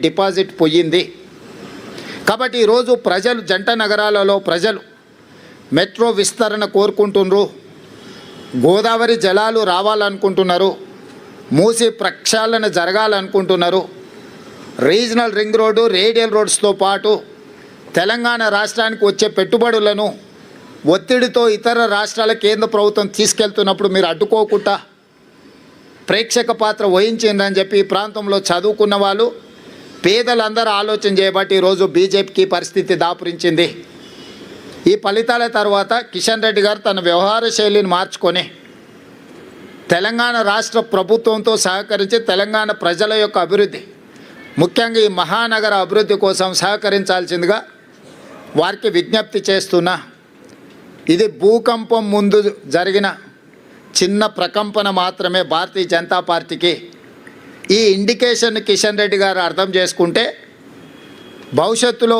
Deposit పోయింది. కాబట్టి ఈరోజు ప్రజలు జంట నగరాలలో ప్రజలు మెట్రో విస్తరణ కోరుకుంటున్నారు, గోదావరి జలాలు రావాలనుకుంటున్నారు, మూసి ప్రక్షాళన జరగాలనుకుంటున్నారు. రీజనల్ రింగ్ రోడ్డు, రేడియల్ రోడ్స్తో పాటు తెలంగాణ రాష్ట్రానికి వచ్చే పెట్టుబడులను ఒత్తిడితో ఇతర రాష్ట్రాల కేంద్ర ప్రభుత్వం తీసుకెళ్తున్నప్పుడు మీరు అడ్డుకోకుండా ప్రేక్షక పాత్ర వహించిందని చెప్పి ఈ ప్రాంతంలో చదువుకున్న వాళ్ళు పేదలందరూ ఆలోచన చేయబట్టి ఈరోజు బీజేపీకి పరిస్థితి దాపురించింది. ఈ ఫలితాల తర్వాత కిషన్ రెడ్డి గారు తన వ్యవహార శైలిని మార్చుకొని తెలంగాణ రాష్ట్ర ప్రభుత్వంతో సహకరించి తెలంగాణ ప్రజల యొక్క అభివృద్ధి, ముఖ్యంగా ఈ మహానగర అభివృద్ధి కోసం సహకరించాల్సిందిగా వారికి విజ్ఞప్తి చేస్తున్నా. ఇది భూకంపం ముందు జరిగిన చిన్న ప్రకంపన మాత్రమే భారతీయ జనతా పార్టీకి. ఈ ఇండికేషన్ కిషన్ రెడ్డి గారు అర్థం చేసుకుంటే భవిష్యత్తులో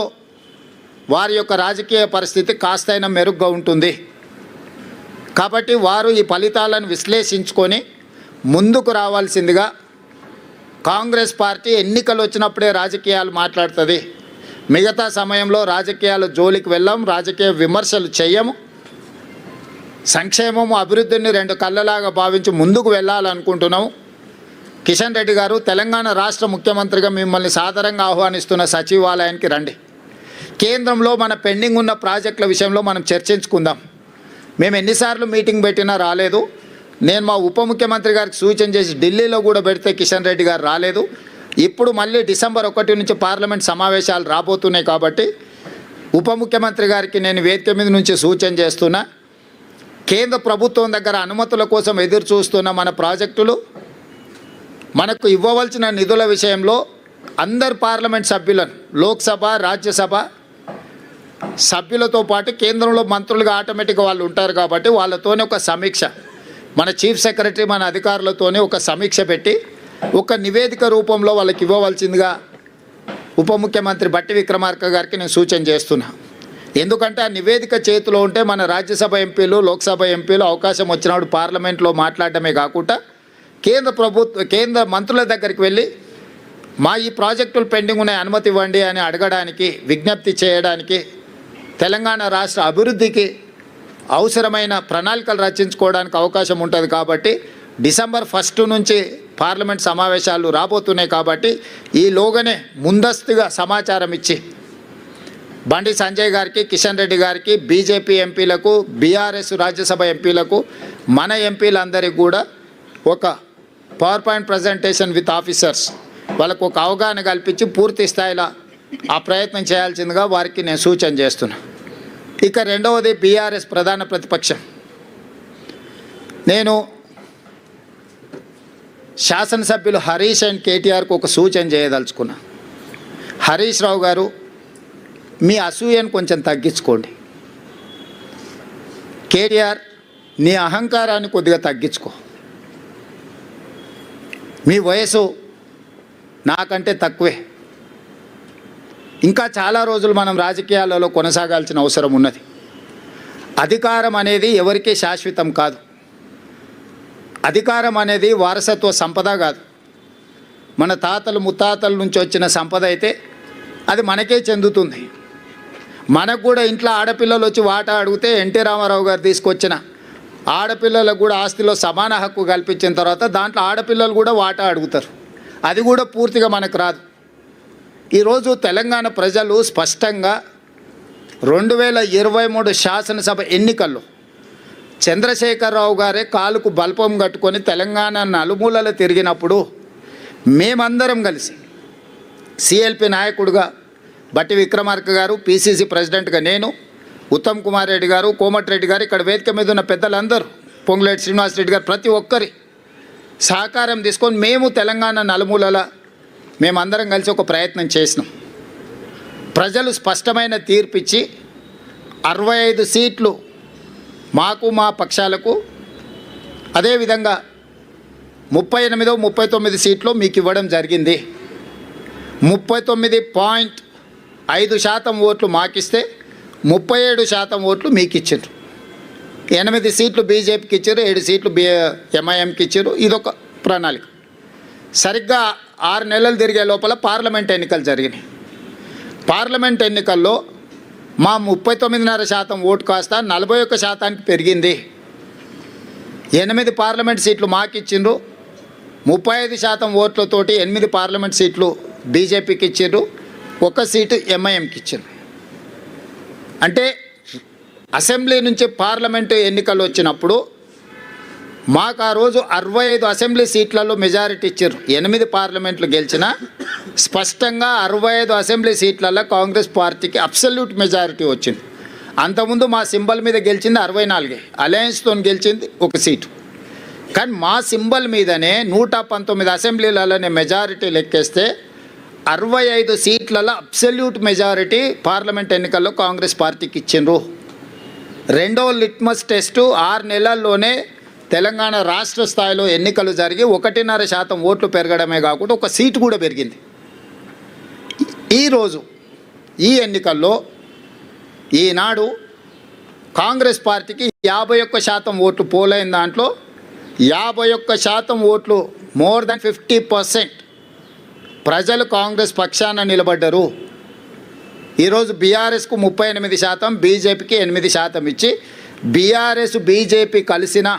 వారి యొక్క రాజకీయ పరిస్థితి కాస్తైనా మెరుగ్గా ఉంటుంది. కాబట్టి వారు ఈ ఫలితాలను విశ్లేషించుకొని ముందుకు రావాల్సిందిగా. కాంగ్రెస్ పార్టీ ఎన్నికలు వచ్చినప్పుడే రాజకీయాలు మాట్లాడుతుంది, మిగతా సమయంలో రాజకీయాల జోలికి వెళ్ళాం, రాజకీయ విమర్శలు చేయము. సంక్షేమము అభివృద్ధిని రెండు కళ్ళలాగా భావించి ముందుకు వెళ్ళాలనుకుంటున్నాము. కిషన్ రెడ్డి గారు, తెలంగాణ రాష్ట్ర ముఖ్యమంత్రిగా మిమ్మల్ని సాదరంగా ఆహ్వానిస్తున్న సచివాలయానికి రండి. కేంద్రంలో మన పెండింగ్ ఉన్న ప్రాజెక్టుల విషయంలో మనం చర్చించుకుందాం. మేము ఎన్నిసార్లు మీటింగ్ పెట్టినా రాలేదు. నేను మా ఉప ముఖ్యమంత్రి గారికి సూచన చేసి ఢిల్లీలో కూడా పెడితే కిషన్ రెడ్డి గారు రాలేదు. ఇప్పుడు మళ్ళీ డిసెంబర్ 1 నుంచి పార్లమెంట్ సమావేశాలు రాబోతున్నాయి కాబట్టి ఉప ముఖ్యమంత్రి గారికి నేను వేదిక మీద నుంచి సూచన చేస్తున్నా. కేంద్ర ప్రభుత్వం దగ్గర అనుమతుల కోసం ఎదురు చూస్తున్న మన ప్రాజెక్టులు, మనకు ఇవ్వవలసిన నిధుల విషయంలో అందరు పార్లమెంట్ సభ్యులను, లోక్సభ రాజ్యసభ సభ్యులతో పాటు కేంద్రంలో మంత్రులుగా ఆటోమేటిక్గా వాళ్ళు ఉంటారు కాబట్టి వాళ్ళతోనే ఒక సమీక్ష, మన చీఫ్ సెక్రటరీ మన అధికారులతోనే ఒక సమీక్ష పెట్టి ఒక నివేదిక రూపంలో వాళ్ళకి ఇవ్వవలసిందిగా ఉప ముఖ్యమంత్రి బట్టి విక్రమార్క గారికి నేను సూచన చేస్తున్నా. ఎందుకంటే ఆ నివేదిక చేతిలో ఉంటే మన రాజ్యసభ ఎంపీలు, లోక్సభ ఎంపీలు అవకాశం వచ్చినప్పుడు పార్లమెంట్లో మాట్లాడటమే కాకుండా కేంద్ర మంత్రుల దగ్గరికి వెళ్ళి మా ఈ ప్రాజెక్టులు పెండింగ్ ఉన్నాయి, అనుమతి ఇవ్వండి అని అడగడానికి, విజ్ఞప్తి చేయడానికి, తెలంగాణ రాష్ట్ర అభివృద్ధికి అవసరమైన ప్రణాళికలు రచించుకోవడానికి అవకాశం ఉంటుంది. కాబట్టి డిసెంబర్ 1 నుంచి పార్లమెంట్ సమావేశాలు రాబోతున్నాయి కాబట్టి ఈలోగానే ముందస్తుగా సమాచారం ఇచ్చి బండి సంజయ్ గారికి, కిషన్ రెడ్డి గారికి, బీజేపీ ఎంపీలకు, బీఆర్ఎస్ రాజ్యసభ ఎంపీలకు, మన ఎంపీలందరికీ కూడా ఒక power point presentation with officers వాళ్ళకు ఒక అవగాహన కల్పించి పూర్తి స్థాయిలో ఆ ప్రయత్నం చేయాల్సిందిగా వారికి నేను సూచన చేస్తున్నా. ఇక రెండవది బీఆర్ఎస్ ప్రధాన ప్రతిపక్షం. నేను శాసనసభ్యులు హరీష్ అండ్ కేటీఆర్కు ఒక సూచన చేయదలుచుకున్నా. హరీష్ రావు గారు, మీ అసూయను కొంచెం తగ్గించుకోండి. కేటీఆర్, నీ అహంకారాన్ని కొద్దిగా తగ్గించుకో. మీ వయసు నాకంటే తక్కువే. ఇంకా చాలా రోజులు మనం రాజకీయాలలో కొనసాగాల్సిన అవసరం ఉన్నది. అధికారం అనేది ఎవరికీ శాశ్వతం కాదు. అధికారం అనేది వారసత్వ సంపద కాదు. మన తాతలు ముత్తాతల నుంచి వచ్చిన సంపద అయితే అది మనకే చెందుతుంది. మనకు కూడా ఇంట్లో ఆడపిల్లలు వచ్చి వాటా అడిగితే ఎన్టీ రామారావు గారు తీసుకొచ్చిన ఆడపిల్లలకు కూడా ఆస్తిలో సమాన హక్కు కల్పించిన తర్వాత దాంట్లో ఆడపిల్లలు కూడా వాటా అడుగుతారు. అది కూడా పూర్తిగా మనకు రాదు. ఈరోజు తెలంగాణ ప్రజలు స్పష్టంగా 2023 శాసనసభ ఎన్నికల్లో చంద్రశేఖరరావు గారే కాలుకు బల్పం కట్టుకొని తెలంగాణ నలుమూలలు తిరిగినప్పుడు మేమందరం కలిసి సిఎల్పి నాయకుడిగా బట్టి విక్రమార్క గారు, పిసిసి ప్రెసిడెంట్గా నేను, ఉత్తమ్ కుమార్ రెడ్డి గారు, కోమటిరెడ్డి గారు, ఇక్కడ వేదిక మీద ఉన్న పెద్దలందరూ, పొంగులేటి శ్రీనివాసరెడ్డి గారు, ప్రతి ఒక్కరి సహకారం తీసుకొని మేము తెలంగాణ నలుమూలల మేమందరం కలిసి ఒక ప్రయత్నం చేసినాం. ప్రజలు స్పష్టమైన తీర్పిచ్చి 65 సీట్లు మాకు, మా పక్షాలకు, అదేవిధంగా 39 సీట్లు మీకు ఇవ్వడం జరిగింది. 39.5% ఓట్లు మాకిస్తే 37% ఓట్లు మీకు ఇచ్చారు. 8 సీట్లు బీజేపీకి ఇచ్చారు, 7 సీట్లు ఎంఐఎంకి ఇచ్చారు. ఇదొక ప్రణాళిక. సరిగ్గా 6 నెలలు తిరిగే లోపల పార్లమెంట్ ఎన్నికలు జరిగినాయి. పార్లమెంట్ ఎన్నికల్లో మా 39.5% ఓటు కాస్త 41% పెరిగింది. 8 పార్లమెంట్ సీట్లు మాకు ఇచ్చిండ్రు. 35% ఓట్లతోటి 8 పార్లమెంట్ సీట్లు బీజేపీకి ఇచ్చిండ్రు, 1 సీటు ఎంఐఎంకి ఇచ్చిండ్రు. అంటే అసెంబ్లీ నుంచి పార్లమెంటు ఎన్నికలు వచ్చినప్పుడు మాకు ఆ రోజు 65 అసెంబ్లీ సీట్లలో మెజారిటీ ఇచ్చారు. 8 పార్లమెంట్లు గెలిచిన స్పష్టంగా 65 అసెంబ్లీ సీట్లలో కాంగ్రెస్ పార్టీకి అబ్సల్యూట్ మెజారిటీ వచ్చింది. అంతకుముందు మా సింబల్ మీద గెలిచింది 64, అలయన్స్తో గెలిచింది 1 సీటు. కానీ మా సింబల్ మీదనే 119 అసెంబ్లీలలోనే మెజారిటీ లెక్కేస్తే 65 సీట్లలో అబ్సల్యూట్ మెజారిటీ పార్లమెంట్ ఎన్నికల్లో కాంగ్రెస్ పార్టీకి ఇచ్చిండ్రు. రెండవ లిట్మస్ టెస్టు 6 నెలల్లోనే తెలంగాణ రాష్ట్ర స్థాయిలో ఎన్నికలు జరిగి 1.5% ఓట్లు పెరగడమే కాకుండా 1 సీటు కూడా పెరిగింది. ఈరోజు ఈ ఎన్నికల్లో ఈనాడు కాంగ్రెస్ పార్టీకి 51% ఓట్లు పోలైన దాంట్లో 51% ఓట్లు, మోర్ దెన్ 50% ప్రజలు కాంగ్రెస్ పక్షాన నిలబడ్డారు. ఈరోజు బీఆర్ఎస్కు 38%, బీజేపీకి 8% ఇచ్చి బీఆర్ఎస్ బీజేపీ కలిసిన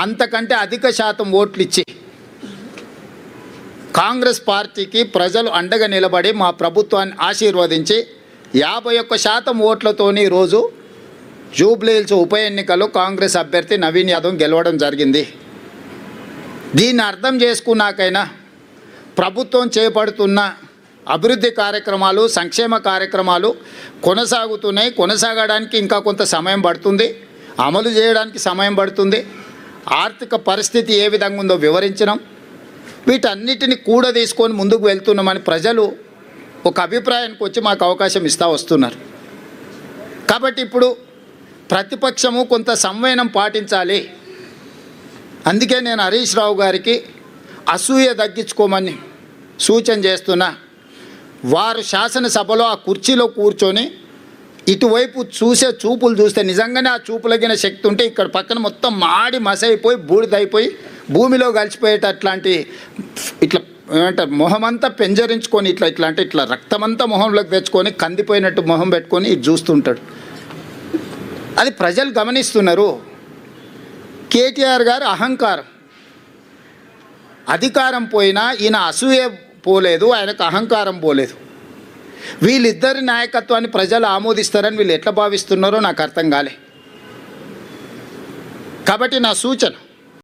అంతకంటే అధిక శాతం ఓట్లు ఇచ్చి కాంగ్రెస్ పార్టీకి ప్రజలు అండగా నిలబడి మా ప్రభుత్వాన్ని ఆశీర్వదించి 51% ఓట్లతోని ఈరోజు జూబ్లీహిల్స్ ఉప ఎన్నికల్లో కాంగ్రెస్ అభ్యర్థి నవీన్ యాదవ్ గెలవడం జరిగింది. దీన్ని అర్థం చేసుకున్నాకైనా ప్రభుత్వం చేపడుతున్న అభివృద్ధి కార్యక్రమాలు, సంక్షేమ కార్యక్రమాలు కొనసాగుతున్నాయి. కొనసాగడానికి ఇంకా కొంత సమయం పడుతుంది, అమలు చేయడానికి సమయం పడుతుంది. ఆర్థిక పరిస్థితి ఏ విధంగా ఉందో వివరించడం, వీటన్నిటిని కూడా తీసుకొని ముందుకు వెళ్తున్నామని ప్రజలు ఒక అభిప్రాయానికి వచ్చి మాకు అవకాశం ఇస్తూ వస్తున్నారు. కాబట్టి ఇప్పుడు ప్రతిపక్షము కొంత సంవయనం పాటించాలి. అందుకే నేను హరీష్ రావు గారికి అసూయ తగ్గించుకోమని సూచన చేస్తున్నా. వారు శాసనసభలో ఆ కుర్చీలో కూర్చొని ఇటువైపు చూసే చూపులు చూస్తే నిజంగానే ఆ చూపులగిన శక్తి ఉంటే ఇక్కడ పక్కన మొత్తం మాడి మసైపోయి బూడిదైపోయి భూమిలో కలిసిపోయేటట్లాంటి ఇట్లా ఏమంటారు మొహమంతా పెంజరించుకొని ఇట్లా రక్తమంతా మొహంలోకి తెచ్చుకొని కందిపోయినట్టు మొహం పెట్టుకొని ఇది చూస్తుంటాడు. అది ప్రజలు గమనిస్తున్నారు. కేటీఆర్ గారు అహంకారం, అధికారం పోయినా ఈయన అసూయ పోలేదు, ఆయనకు అహంకారం పోలేదు. వీళ్ళిద్దరి నాయకత్వాన్ని ప్రజలు ఆమోదిస్తారని వీళ్ళు ఎట్లా భావిస్తున్నారో నాకు అర్థం కాలే. కాబట్టి నా సూచన